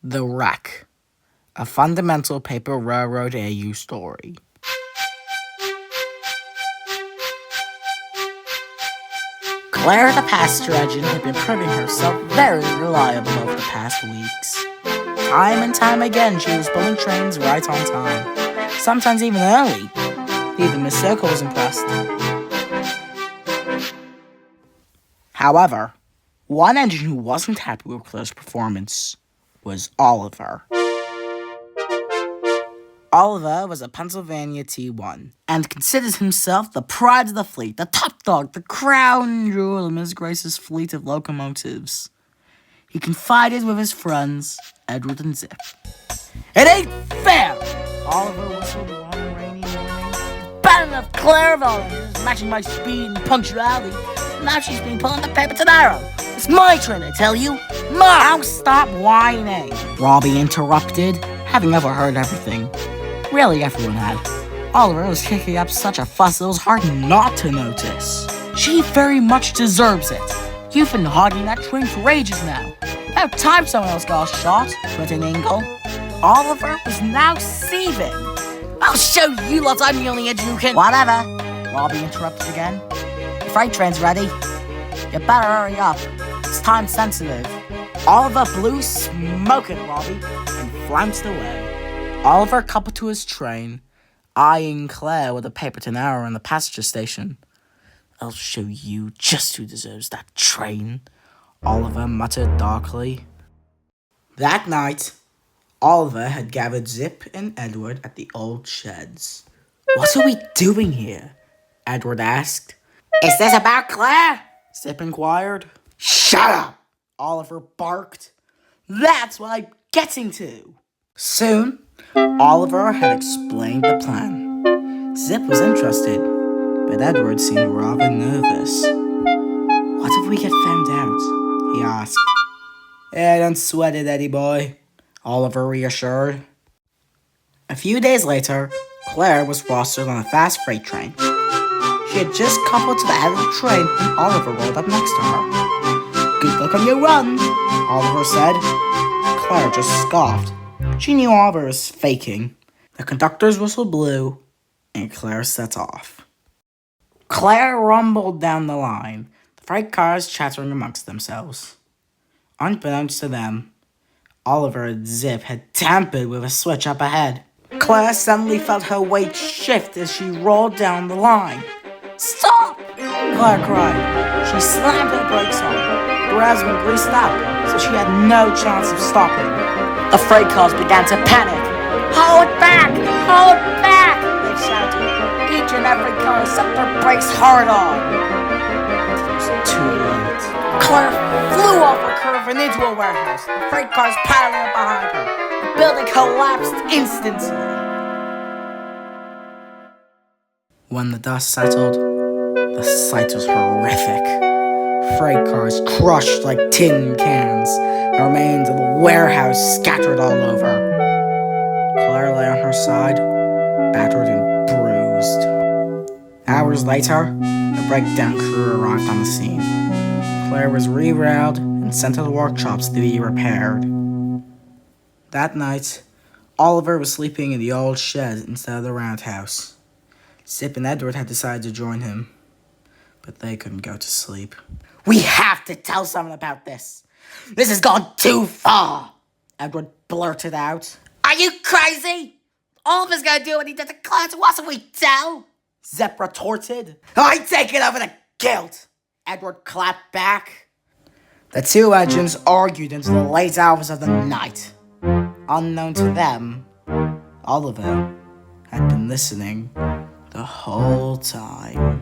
The Wreck, a fundamental paper railroad AU story. Claire the passenger engine had been proving herself very reliable over the past weeks. Time and time again, she was pulling trains right on time, sometimes even early. Even Miss Circle was impressed. However, one engine who wasn't happy with Claire's performance was Oliver. Oliver was a Pennsylvania T1 and considered himself the pride of the fleet, the top dog, the crown jewel of His Grace's fleet of locomotives. He confided with his friends, Edward and Zip. "It ain't fair!" Oliver whistled one rainy morning. "Bad enough Claire volunteers matching my speed and punctuality. Now she's been pulling the paper to narrow. It's my train, I tell you. Now stop whining," Robbie interrupted, having overheard everything. Really, everyone had. Oliver was kicking up such a fuss it was hard not to notice. "She very much deserves it. You've been hogging that train for ages now. About time someone else got a shot," put in Ingle. Oliver was now seething. "I'll show you lots I'm the only engine who can—" "Whatever," Robbie interrupted again. "The freight train's ready. You better hurry up. It's time sensitive." Oliver blew smoke at Robbie and flounced away. Oliver coupled to his train, eyeing Claire with a paper to narrow in the passenger station. "I'll show you just who deserves that train," Oliver muttered darkly. That night, Oliver had gathered Zip and Edward at the old sheds. "What are we doing here?" Edward asked. "Is this about Claire?" Zip inquired. "Shut up!" Oliver barked. "That's what I'm getting to." Soon, Oliver had explained the plan. Zip was interested, but Edward seemed rather nervous. "What if we get found out?" he asked. Don't sweat it, Eddie boy," Oliver reassured. A few days later, Claire was rostered on a fast freight train. She had just coupled to the head of the train when Oliver rolled up next to her. "Good luck on your run," Oliver said. Claire just scoffed. She knew Oliver was faking. The conductor's whistle blew, and Claire set off. Claire rumbled down the line, the freight cars chattering amongst themselves. Unbeknownst to them, Oliver and Zip had tampered with a switch up ahead. Claire suddenly felt her weight shift as she rolled down the line. "Stop!" Claire cried. She slammed her brakes on. The rails were greased up, so she had no chance of stopping. The freight cars began to panic. "Hold back! Hold back!" they shouted. Each and every car set their brakes hard on. It was too late. Claire flew off a curve and into a warehouse, the freight cars piling up behind her. The building collapsed instantly. When the dust settled, the sight was horrific. Freight cars crushed like tin cans, the remains of the warehouse scattered all over. Claire lay on her side, battered and bruised. Hours later, the breakdown crew arrived on the scene. Claire was rerouted and sent to the workshops to be repaired. That night, Oliver was sleeping in the old shed instead of the roundhouse. Zip and Edward had decided to join him, but they couldn't go to sleep. "We have to tell someone about this. This has gone too far," Edward blurted out. "Are you crazy? Oliver's gonna do what he did to Claire to us if we tell," Zip retorted. "I take it over the guilt," Edward clapped back. The two engines argued into the late hours of the night. Unknown to them, Oliver had been listening the whole time.